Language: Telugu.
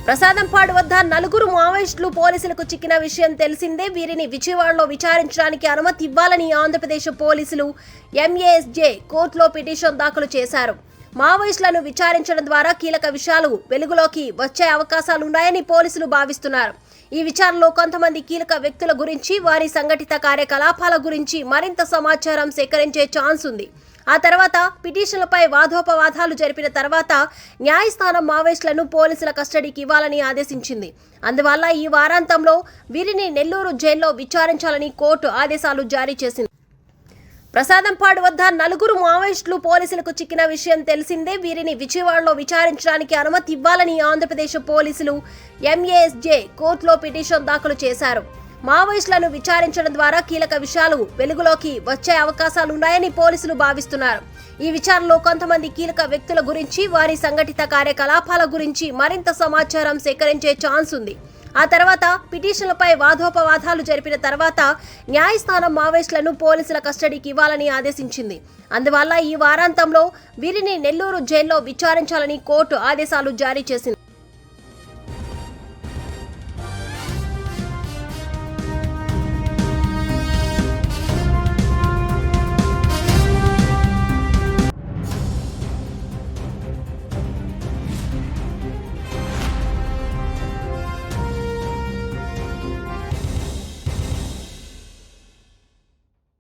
ప్రసాదంపాడు వద్ద నలుగురు మావోయిస్టులు పోలీసులకు చిక్కిన విషయం తెలిసిందే. వీరిని విజయవాడలో విచారించడానికి అనుమతి ఇవ్వాలని ఆంధ్రప్రదేశ్ పోలీసులు ఎంఏఎస్జే కోర్టులో పిటిషన్ దాఖలు చేశారు. మావోయిస్టులను విచారించడం ద్వారా కీలక విషయాలు వెలుగులోకి వచ్చే అవకాశాలున్నాయని పోలీసులు భావిస్తున్నారు. ఈ విచారణలో కొంతమంది కీలక వ్యక్తుల గురించి, వారి సంఘటిత కార్యకలాపాల గురించి మరింత సమాచారం సేకరించే ఛాన్స్ ఉంది. ఆ తర్వాత పిటిషన్లపై వాదోపవాదాలు జరిపిన తర్వాత న్యాయస్థానం మావోయిస్టులను పోలీసుల కస్టడీకి ఇవ్వాలని ఆదేశించింది. అందువల్ల ఈ వారాంతంలో వీరిని నెల్లూరు జైల్లో విచారించాలని కోర్టు ఆదేశాలు జారీ చేసింది. ప్రసాదంపాడు వద్ద నలుగురు మావోయిస్టులు పోలీసులకు చిక్కిన విషయం తెలిసిందే. వీరిని విజయవాడలో విచారించడానికి అనుమతి ఇవ్వాలని ఆంధ్రప్రదేశ్ పోలీసులు ఎంఏఎస్జే కోర్టులో పిటిషన్ దాఖలు చేశారు. మావోయిస్టులను విచారించడం ద్వారా కీలక విషయాలు వెలుగులోకి వచ్చే అవకాశాలున్నాయని పోలీసులు భావిస్తున్నారు. ఈ విచారణలో కొంతమంది కీలక వ్యక్తుల గురించి, వారి సంఘటిత కార్యకలాపాల గురించి మరింత సమాచారం సేకరించే ఛాన్స్ ఉంది. ఆ తర్వాత పిటిషన్లపై వాదోపవాదాలు జరిపిన తర్వాత న్యాయస్థానం మావోయిస్టులను పోలీసుల కస్టడీకి ఇవ్వాలని ఆదేశించింది. అందువల్ల ఈ వారాంతంలో వీరిని నెల్లూరు జైల్లో విచారించాలని కోర్టు ఆదేశాలు జారీ చేసింది.